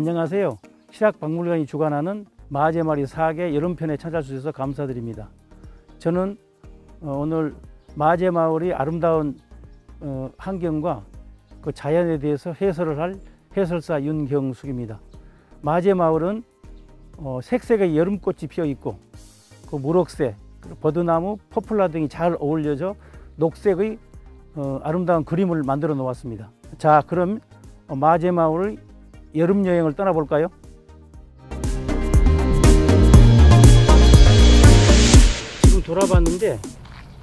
안녕하세요. 시락박물관이 주관하는 마제마리 4개 여름편에 찾아주셔서 감사드립니다. 저는 오늘 마제마을의 아름다운 환경과 그 자연에 대해서 해설을 할 해설사 윤경숙입니다. 마제마을은 색색의 여름꽃이 피어 있고 그 무럭새, 버드나무, 포플라 등이 잘 어울려져 녹색의 아름다운 그림을 만들어 놓았습니다. 자, 그럼 마제마을의 여름 여행을 떠나볼까요? 지금 돌아봤는데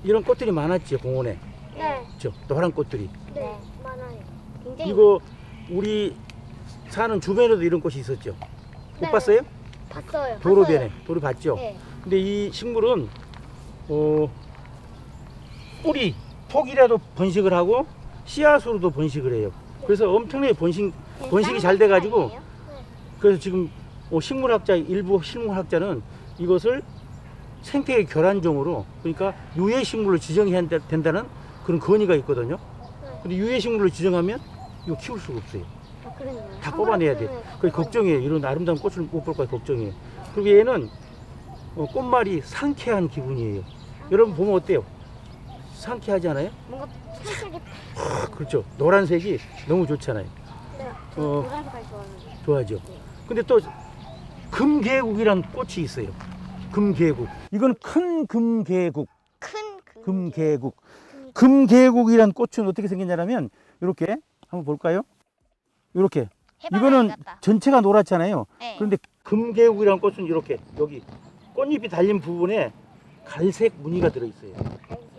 이런 꽃들이 많았죠, 공원에. 네. 그렇죠? 노란 꽃들이. 네, 많아요. 굉장히 이거 우리 사는 주변에도 이런 꽃이 있었죠? 못 네. 봤어요? 봤어요. 도로변에, 도로 봤죠? 네. 근데 이 식물은 뿌리, 폭이라도 번식을 하고 씨앗으로도 번식을 해요. 그래서 엄청나게 번식이 잘 돼가지고, 네. 그래서 지금 식물학자, 일부 식물학자는 이것을 생태계 교란종으로, 그러니까 유해식물로 지정해야 된다는 그런 건의가 있거든요. 근데 유해식물로 지정하면 이거 키울 수가 없어요. 아, 그러네요. 다 뽑아내야 돼. 그래서 걱정해요. 이런 아름다운 꽃을 못 볼까 걱정해요. 그리고 얘는 꽃말이 상쾌한 기분이에요. 여러분 보면 어때요? 상쾌하지 않아요? 뭔가 색색이 그렇죠. 노란색이 너무 좋잖아요. 네. 노란 색깔 좋아하는데. 좋아하죠. 근데 또 금계국이라는 꽃이 있어요. 금계국. 이건 큰 금계국. 큰 금계국. 금계국이라는 꽃은 어떻게 생겼냐면 이렇게 한번 볼까요? 이렇게. 이거는 전체가 노랗잖아요. 네. 그런데 금계국이라는 꽃은 이렇게 여기 꽃잎이 달린 부분에 갈색 무늬가 들어 있어요.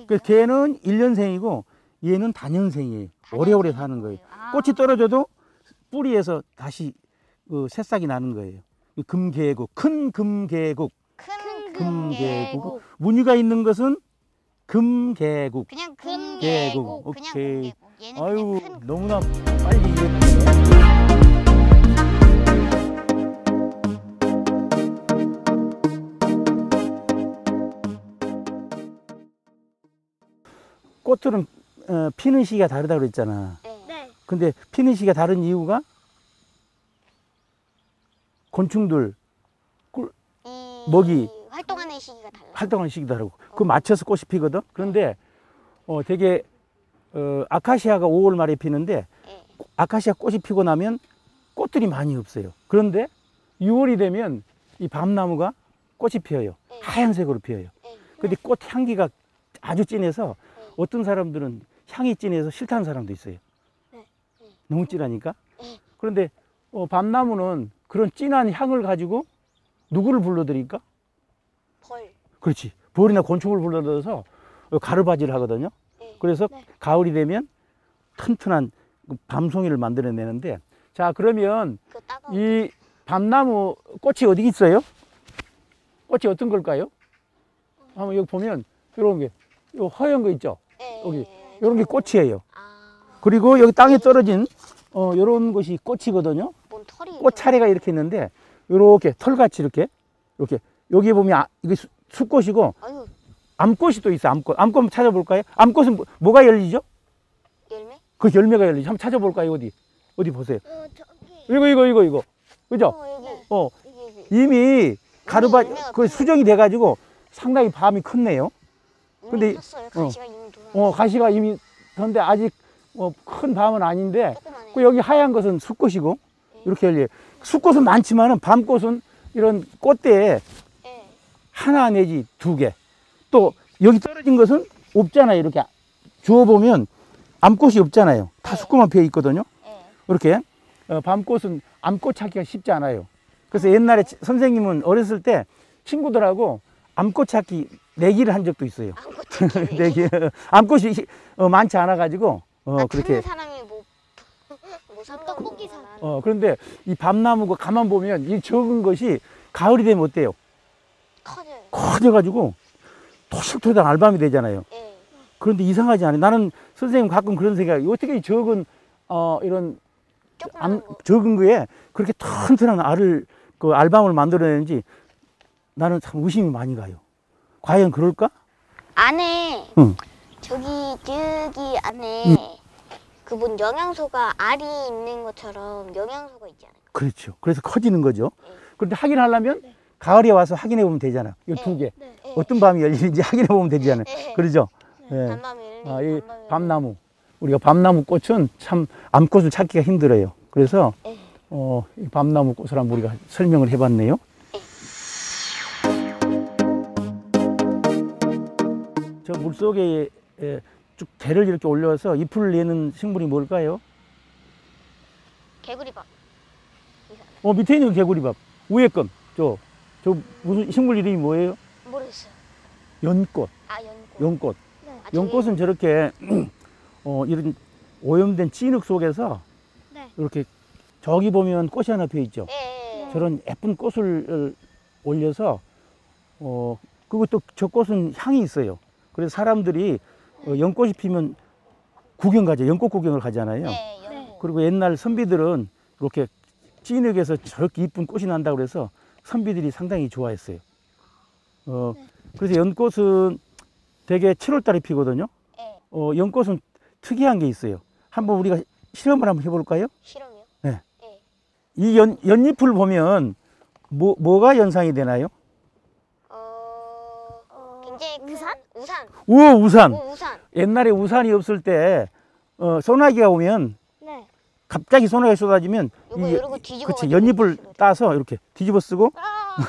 그 걔는 1년생이고 얘는 다년생이에요. 오래오래 사는 거예요. 꽃이 떨어져도 뿌리에서 다시 새싹이 나는 거예요. 이 금계국, 큰 금계국. 큰 금계국. 무늬가 있는 것은 금계국. 그냥 금계국. 그냥 오케이. 금계국. 얘는 아유, 그냥 큰 너무나 빨리 이해했네. 꽃들은 피는 시기가 다르다고 그랬잖아. 네. 근데 피는 시기가 다른 이유가 곤충들 먹이 활동하는 시기가 달라요. 활동하는 시기도 다르고 그 맞춰서 꽃이 피거든. 그런데 되게 아카시아가 5월 말에 피는데 네. 아카시아 꽃이 피고 나면 꽃들이 많이 없어요. 그런데 6월이 되면 이 밤나무가 꽃이 피어요. 네. 하얀색으로 피어요. 네. 근데 꽃 향기가 아주 진해서 어떤 사람들은 향이 진해서 싫다는 사람도 있어요. 네. 너무 진하니까. 네. 그런데 밤나무는 그런 진한 향을 가지고 누구를 불러들일까? 벌. 그렇지. 벌이나 곤충을 불러들여서 가르바지를 하거든요. 네. 그래서 네. 가을이 되면 튼튼한 밤송이를 만들어내는데, 자, 그러면 그 따가운 이 밤나무 꽃이 어디 있어요? 꽃이 어떤 걸까요? 한번 여기 보면 이런 게, 요 허연 거 있죠? 네. 여기 이런 게 꽃이에요. 아, 그리고 여기 땅에 떨어진 이런 것이 꽃이거든요. 뭔 털이 꽃 차례가 이렇게 있는데 이렇게 털같이 이렇게 여기 보면 이게 숫꽃이고 아유, 암꽃이 또 있어. 암꽃 찾아볼까요? 암꽃은 뭐가 열리죠? 열매? 그 열매가 열리죠. 한번 찾아볼까요? 어디 보세요. 저기. 이거 그죠? 여기. 이미 가르바 열매가 그 수정이 돼가지고 상당히 밤이 컸네요. 근데 폈어요. 가시가 이미 돌아. 가시가 이미 던데 아직 큰 밤은 아닌데 조그만해. 그 여기 하얀 것은 숫꽃이고 이렇게 열려요. 숫꽃은 많지만은 밤꽃은 이런 꽃대에 네. 하나 내지 2개. 또 여기 떨어진 것은 없잖아요. 이렇게 주워보면 암꽃이 없잖아요. 다 숫꽃만 피어 있거든요. 네. 이렇게 밤꽃은 암꽃 찾기가 쉽지 않아요. 그래서 옛날에 선생님은 어렸을 때 친구들하고 암꽃 찾기 내기를 한 적도 있어요. 아무것도 내기. 암꽃이 많지 않아 가지고 그렇게. 찾는 사람이 뭐 떡볶이 사. 그런데 이 밤나무가 가만 보면 이 적은 것이 가을이 되면 어때요? 커져요. 커져가지고 토실토실한 알밤이 되잖아요. 네. 그런데 이상하지 않아요? 나는 선생님 가끔 그런 생각이, 어떻게 이 적은 이런 조그만 거. 적은 거에 그렇게 튼튼한 알밤을 만들어내는지 나는 참 의심이 많이 가요. 과연 그럴까? 안에 응. 저기 안에 그분 영양소가 알이 있는 것처럼 영양소가 있지 않아요? 그렇죠. 그래서 커지는 거죠. 네. 그런데 확인하려면 가을에 와서 확인해 보면 되잖아. 이 두 개. 네. 어떤 밤이 열리는지 확인해 보면 되잖아요. 네. 그러죠? 예. 밤밤이 열리고 아, 이 밤밤이 밤나무. 우리가 밤나무 꽃은 참 암꽃을 찾기가 힘들어요. 그래서 네. 이 밤나무 꽃을 한번 우리가 설명을 해봤네요. 저 물속에 쭉 대를 이렇게 올려서 잎을 내는 식물이 뭘까요? 개구리밥. 밑에 있는 개구리밥. 위에 건. 저 무슨 식물 이름이 뭐예요? 모르겠어요. 연꽃. 아, 연꽃. 연꽃. 네. 아, 연꽃은 저렇게 이런 오염된 찐흙 속에서 네. 이렇게 저기 보면 꽃이 하나 피어 있죠. 네. 저런 예쁜 꽃을 올려서 그리고 또 저 꽃은 향이 있어요. 그래서 사람들이 연꽃이 피면 구경 가죠. 연꽃 구경을 가잖아요. 네, 연꽃. 그리고 옛날 선비들은 이렇게 찐흙에서 저렇게 이쁜 꽃이 난다고 그래서 선비들이 상당히 좋아했어요. 그래서 연꽃은 대개 7월 달에 피거든요. 네. 연꽃은 특이한 게 있어요. 한번 우리가 실험을 한번 해볼까요? 실험이요? 네. 네. 이 연잎을 보면 뭐가 연상이 되나요? 굉장히 우산? 우산. 우산. 우산. 옛날에 우산이 없을 때 소나기가 오면 네. 갑자기 소나기가 쏟아지면 이러고 뒤집어 그치, 가지고 연잎을 뒤집어. 따서 이렇게 뒤집어 쓰고 아!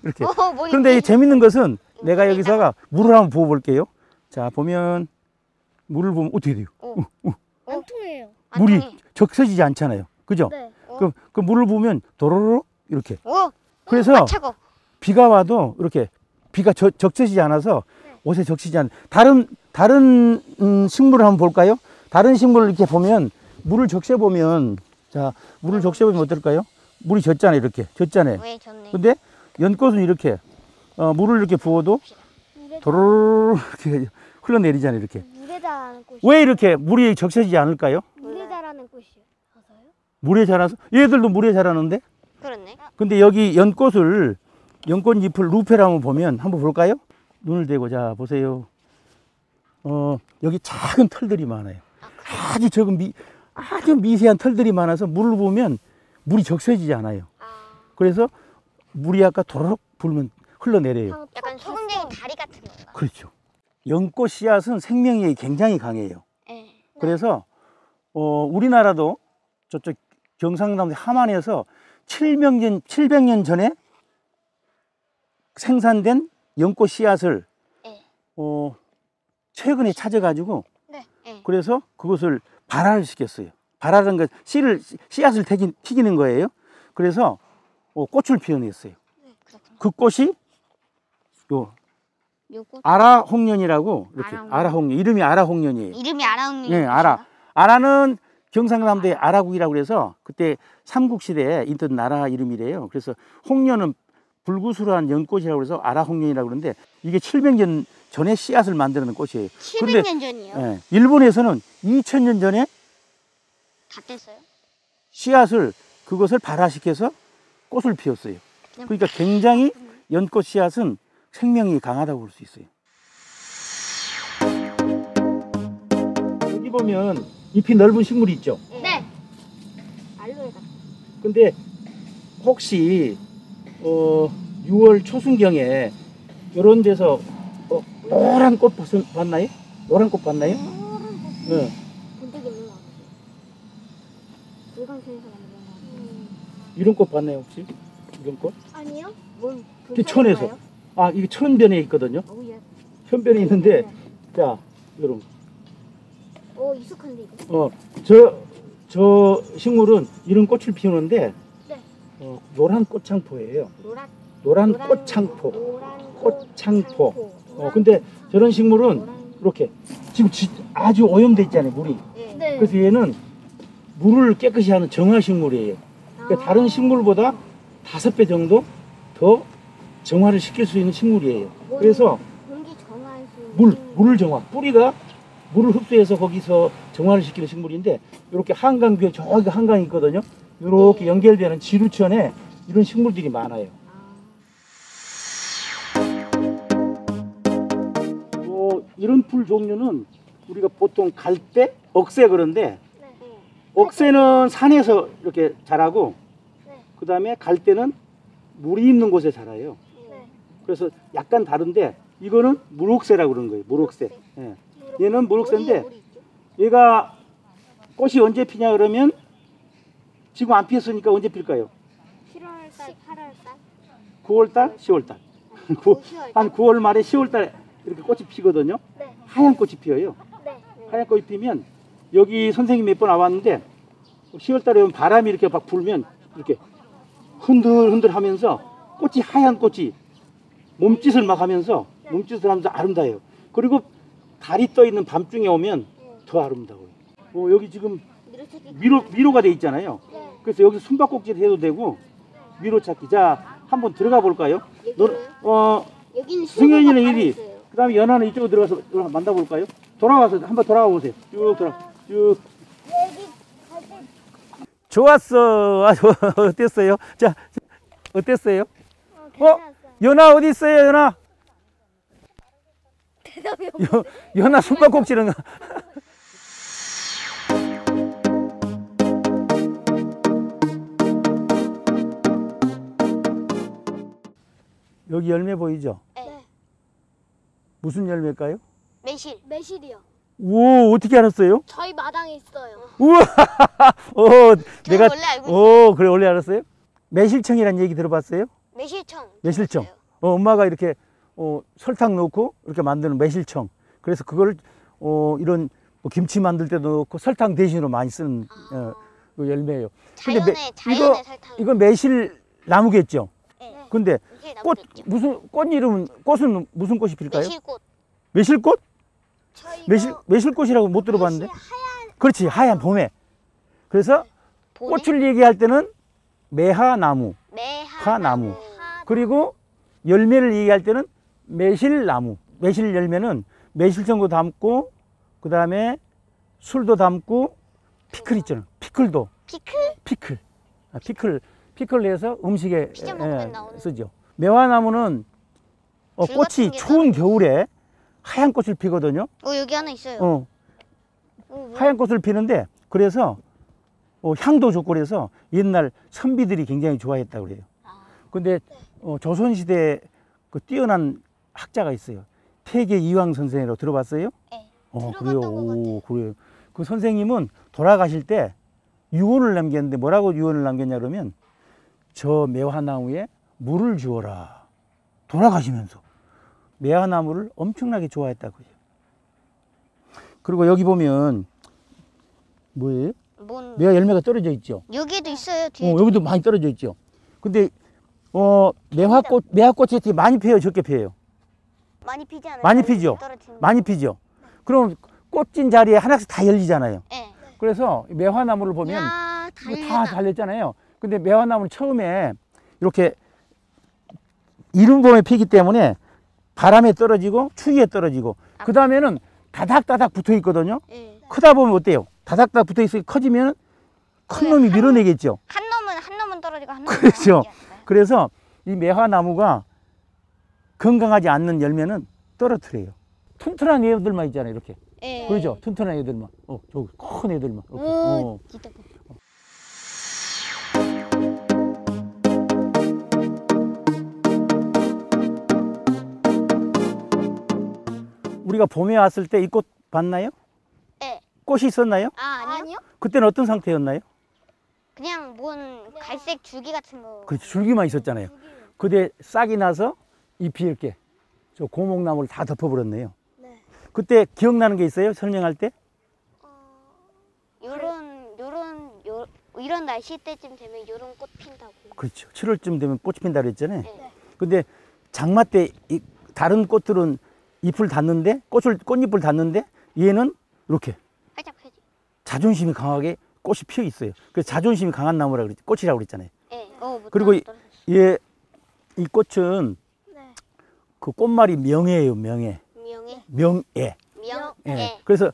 이렇게. 머리 그런데 이 재밌는 것은 내가 머리에다가. 여기다가 물을 한번 부어 볼게요. 자, 보면 물을 부으면 어떻게 돼요? 안 통해요. 물이 적셔지지 않잖아요. 그죠? 네. 그 물을 부으면 도로로 이렇게. 오! 그래서 차고. 비가 와도 이렇게 비가 적셔지지 않아서 옷에 적시지 않아. 다른 식물을 한번 볼까요? 다른 식물을 이렇게 보면 물을 적셔 보면 자, 물을 적셔 보면 어떨까요? 물이 젖잖아요. 이렇게 젖잖아요. 왜 졌네? 근데 연꽃은 이렇게 물을 이렇게 부어도 도로로 이렇게 흘러내리잖아요. 이렇게. 물에 자라는 꽃이. 왜 이렇게 물이 적셔지지 않을까요? 물에 자라는 꽃이요. 맞아요? 물에 자라서 얘들도 물에 자라는데. 그렇네. 근데 여기 연꽃잎을 루페를 한번 보면 한번 볼까요? 눈을 대고 자 보세요. 여기 작은 털들이 많아요. 아주 적은 아주 미세한 털들이 많아서 물을 보면 물이 적셔지지 않아요. 그래서 물이 아까 도로록 불면 흘러내려요. 약간 소금쟁이 다리 같은 건가? 그렇죠. 연꽃 씨앗은 생명력이 굉장히 강해요. 네. 그래서 우리나라도 저쪽 경상남도 함안에서 700년 전에 생산된 연꽃 씨앗을 네. 최근에 찾아가지고 네. 네. 그래서 그것을 발화를 시켰어요. 발화라는 건 씨앗을 튀기는 거예요. 그래서 꽃을 피워냈어요. 그렇구나. 그 꽃이 요거 아라홍련이라고 이렇게 아라홍련. 아라홍련 이름이 아라홍련이에요. 이름이 아라홍님. 네, 아라는 경상남도의 아라국이라고 그래서 그때 삼국시대에 있던 나라 이름이래요. 그래서 홍련은 불구수한 연꽃이라고 그래서 아라홍련이라고 그러는데 이게 700년 전에 씨앗을 만드는 꽃이에요. 700년 전이요? 예, 일본에서는 2000년 전에 다 뗐어요? 씨앗을 그것을 발화시켜서 꽃을 피웠어요. 그러니까 굉장히 연꽃 씨앗은 생명이 강하다고 볼 수 있어요. 여기 보면 잎이 넓은 식물이 있죠. 네. 알로에 같은. 근데 혹시 6월 초순경에 이런 데서 노란 꽃 봤나요? 노란 꽃 봤나요? 노란 꽃이 네. 본 적이 있는 것 같아요. 물광천에서 만든 것 같아요. 이런 꽃 봤나요 혹시? 이런 꽃? 아니요? 뭘? 그 천에서. 아, 이게 천변에 있거든요. 오예. 천변에 있는데 자, 여러분. 익숙한데 이거? 저 식물은 이런 꽃을 피우는데 네. 노란 꽃창포예요. 노란 꽃창포. 노란 꽃창포. 근데 저런 식물은 이렇게 지금 아주 오염돼 있잖아요, 물이. 네. 그래서 얘는 물을 깨끗이 하는 정화식물이에요. 그러니까 다른 식물보다 5배 정도 더 정화를 시킬 수 있는 식물이에요. 그래서 공기 정화할 수 있는 물을 정화, 뿌리가 물을 흡수해서 거기서 정화를 시키는 식물인데 이렇게 한강 뷰에 저기 한강이 있거든요. 이렇게 연결되는 지루천에 이런 식물들이 많아요. 이런 풀 종류는 우리가 보통 갈대, 억새 그런데 네. 억새는 산에서 이렇게 자라고 네. 그 다음에 갈 때는 물이 있는 곳에 자라요. 네. 그래서 약간 다른데 이거는 물옥새라고 그러는 거예요. 물옥새. 예. 얘는 물옥새인데 어디 있죠? 얘가 꽃이 언제 피냐 그러면 지금 안 피었으니까 언제 필까요? 7월달, 8월달, 9월달, 10월달. 한 9월 말에 10월달에 이렇게 꽃이 피거든요. 네. 하얀 꽃이 피어요. 네. 하얀 꽃이 피면 여기 선생님 몇 번 와봤는데 10월달에 오면 바람이 이렇게 막 불면 이렇게 흔들흔들 하면서 꽃이 하얀 꽃이 몸짓을 막 하면서 몸짓을 하면서 아름다워요. 그리고 달이 떠 있는 밤중에 오면 더 아름다워요. 여기 지금 미로가 돼 있잖아요. 그래서 여기 숨바꼭질 해도 되고 미로 찾기. 자, 한번 들어가 볼까요? 여기는 승현이는 이리, 그 다음에 연아는 이쪽으로 들어가서 만나볼까요? 돌아와서 한번 돌아가 보세요. 쭉 쭉. 좋았어. 어땠어요? 자, 어땠어요? 연아 어디 있어요, 연아? 대답이 연아 숨바꼭질은. 여기 열매 보이죠? 네. 무슨 열매일까요? 매실. 매실이요. 오, 어떻게 알았어요? 저희 마당에 있어요. 우와! 내가, 원래 알고 있어요. 그래, 원래 알았어요? 매실청이라는 얘기 들어봤어요? 매실청. 매실청. 들었어요. 엄마가 이렇게, 설탕 넣고 이렇게 만드는 매실청. 그래서 그걸, 이런 뭐 김치 만들 때도 넣고 설탕 대신으로 많이 쓰는, 그 열매예요. 자연의 설탕. 이거 매실 나무겠죠? 네. 근데 매실 꽃, 나무겠죠. 무슨, 꽃은 무슨 꽃이 필까요? 매실꽃. 매실꽃? 저희가 매실꽃이라고 못 들어봤는데? 그렇지, 하얀 봄에. 그래서 봄에? 꽃을 얘기할 때는 매화나무, 매화나무. 화나무. 그리고 열매를 얘기할 때는 매실나무. 매실 열매는 매실청도 담고, 그 다음에 술도 담고, 피클 있잖아. 피클도. 피클? 피클 해서 음식에 피자 먹으면 나오는. 쓰죠. 매화나무는 줄 꽃이 같은 게 추운 겨울에 하얀 꽃을 피거든요. 여기 하나 있어요. 하얀 꽃을 피는데 그래서 향도 좋고 그래서 옛날 선비들이 굉장히 좋아했다고 그래요. 근데 조선시대 그 뛰어난 학자가 있어요. 태계 이황 선생이라고 들어봤어요? 네. 그래요. 들어봤던 것 오, 그래요. 그 선생님은 돌아가실 때 유언을 남겼는데 뭐라고 유언을 남겼냐 그러면 저 매화나무에 물을 주어라. 돌아가시면서 매화나무를 엄청나게 좋아했다고요. 그리고 여기 보면 뭐예요? 매화 열매가 떨어져 있죠. 여기도 있어요. 뒤에. 여기도 많이 떨어져 있죠. 근데 매화꽃이 되게 많이 피어요, 적게 피어요? 많이 피지 않아요? 많이 피죠. 많이 피죠. 그럼 꽃진 자리에 하나씩 다 열리잖아요. 네. 그래서 매화나무를 보면 야, 이거 다 달렸잖아요. 근데 매화나무는 처음에 이렇게 이른 봄에 피기 때문에 바람에 떨어지고 추위에 떨어지고 그 다음에는 다닥다닥 붙어 있거든요. 네. 크다 보면 어때요? 다닥다닥 붙어 있으니 커지면 큰 놈이 밀어내겠죠. 한 놈은 떨어지고 한 놈은 그렇죠. 떨어지고. 그래서 이 매화나무가 건강하지 않는 열매는 떨어뜨려요. 튼튼한 애들만 있잖아요, 이렇게. 네. 그렇죠? 튼튼한 애들만. 저기 큰 애들만. 이렇게. 오, 진짜. 우리가 봄에 왔을 때 이 꽃 봤나요? 네. 꽃이 있었나요? 아니요. 그때는 어떤 상태였나요? 그냥 뭔 갈색 줄기 같은 거. 그렇지, 줄기만 있었잖아요. 그때 싹이 나서 잎이 이렇게 저 고목나무를 다 덮어버렸네요. 네. 그때 기억나는 게 있어요? 설명할 때? 이런 날씨 때쯤 되면 요런 꽃 핀다고. 그렇죠. 7월쯤 되면 꽃이 핀다 그랬잖아요. 네. 근데 장마 때 다른 꽃들은 잎을 닫는데 꽃잎을 닫는데 얘는 이렇게 활짝 펴지. 자존심이 강하게 꽃이 피어 있어요. 그래서 자존심이 강한 나무라 그랬지. 꽃이라고 그랬잖아요. 네. 그리고 이 꽃은 네. 그 꽃말이 명예예요, 명예. 명예. 네. 그래서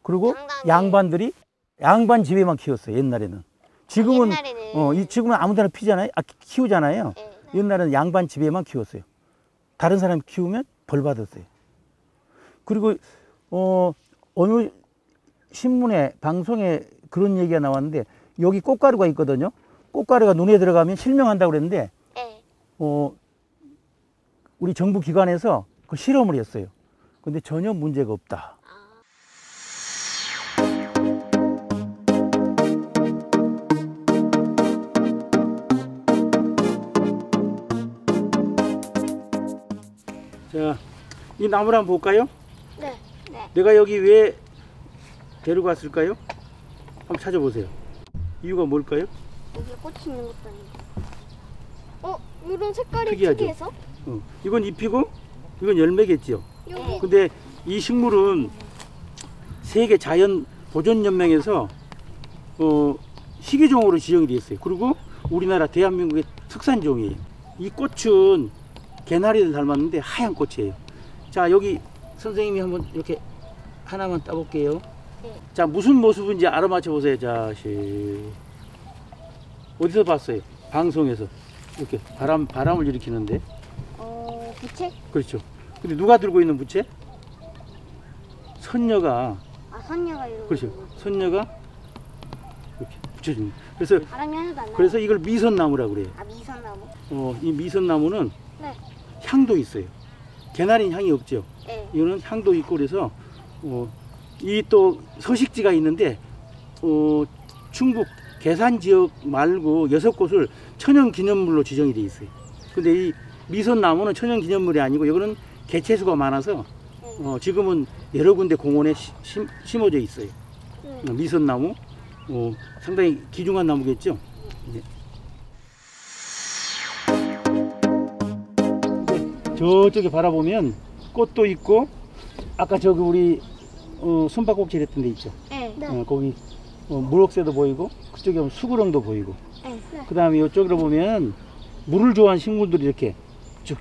그리고 상당히. 양반 집에만 키웠어요, 옛날에는. 지금은 옛날에는. 지금은 아무데나 피잖아요. 키우잖아요. 네. 옛날에는 양반 집에만 키웠어요. 다른 사람이 키우면 벌 받았어요. 그리고 어느 신문에 방송에 그런 얘기가 나왔는데 여기 꽃가루가 있거든요. 꽃가루가 눈에 들어가면 실명한다고 그랬는데 네. 우리 정부 기관에서 그 실험을 했어요. 근데 전혀 문제가 없다. 자, 이 나무를 한번 볼까요? 네. 내가 여기 왜 데리고 왔을까요? 한번 찾아보세요. 이유가 뭘까요? 여기에 꽃이 있는 것도 아니고. 이런 색깔이 특이하죠? 특이해서? 이건 잎이고 이건 열매겠죠. 여기. 근데 이 식물은 세계 자연 보존 연맹에서 희귀종으로 지정이 되어 있어요. 그리고 우리나라 대한민국의 특산종이에요. 이 꽃은 개나리를 닮았는데 하얀 꽃이에요. 자, 여기 선생님이 한번 이렇게 하나만 따볼게요. 네. 자, 무슨 모습인지 알아맞혀 보세요. 자, 어디서 봤어요? 방송에서 이렇게 바람을 일으키는데. 부채? 그렇죠. 근데 누가 들고 있는 부채? 선녀가. 선녀가 이러고. 그렇죠. 선녀가 이렇게 붙여줍니다. 그래서 바람이 하나도 안 나요. 그래서 이걸 미선나무라고 그래요. 미선나무? 이 미선나무는 네. 향도 있어요. 개나리는 향이 없죠. 네. 이거는 향도 있고 그래서 이 또 서식지가 있는데 충북 계산 지역 말고 6곳을 천연기념물로 지정이 돼 있어요. 근데 이 미선나무는 천연기념물이 아니고 이거는 개체수가 많아서 지금은 여러 군데 공원에 심어져 있어요. 미선나무 상당히 귀중한 나무겠죠. 네. 저쪽에 바라보면 꽃도 있고 아까 저기 우리 숨바꼭질 했던 데 있죠. 네. 거기 물옥새도 보이고 그쪽에 보면 수구렁도 보이고 네. 그 다음에 이쪽으로 보면 물을 좋아하는 식물들이 이렇게 쭉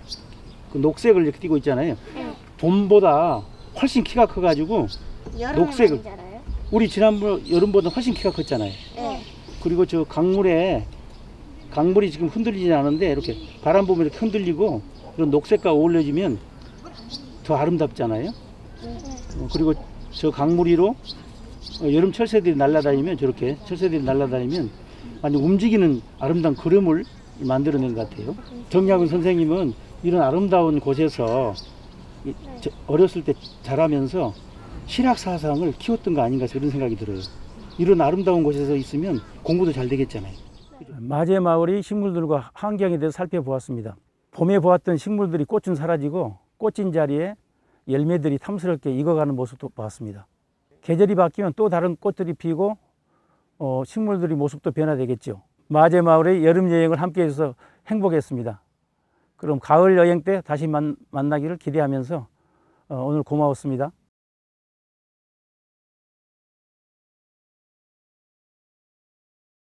그 녹색을 이렇게 띄고 있잖아요. 네. 봄보다 훨씬 키가 커가지고 녹색을 알아요? 우리 지난번 여름보다 훨씬 키가 컸잖아요. 네. 그리고 저 강물이 지금 흔들리지 않은데 이렇게 바람 보면 이렇게 흔들리고 이런 녹색과 어울려지면 더 아름답잖아요. 그리고 저 강물 위로 여름 철새들이 날아다니면 저렇게 철새들이 날아다니면 완전 움직이는 아름다운 그림을 만들어낸 것 같아요. 정약은 선생님은 이런 아름다운 곳에서 어렸을 때 자라면서 실학 사상을 키웠던 거 아닌가 그런 생각이 들어요. 이런 아름다운 곳에서 있으면 공부도 잘 되겠잖아요. 마제 마을의 식물들과 환경에 대해서 살펴보았습니다. 봄에 보았던 식물들이 꽃은 사라지고 꽃진 자리에 열매들이 탐스럽게 익어가는 모습도 봤습니다. 계절이 바뀌면 또 다른 꽃들이 피고 식물들의 모습도 변화되겠죠. 마제 마을의 여름 여행을 함께 해서 행복했습니다. 그럼 가을 여행 때 다시 만나기를 기대하면서 오늘 고마웠습니다.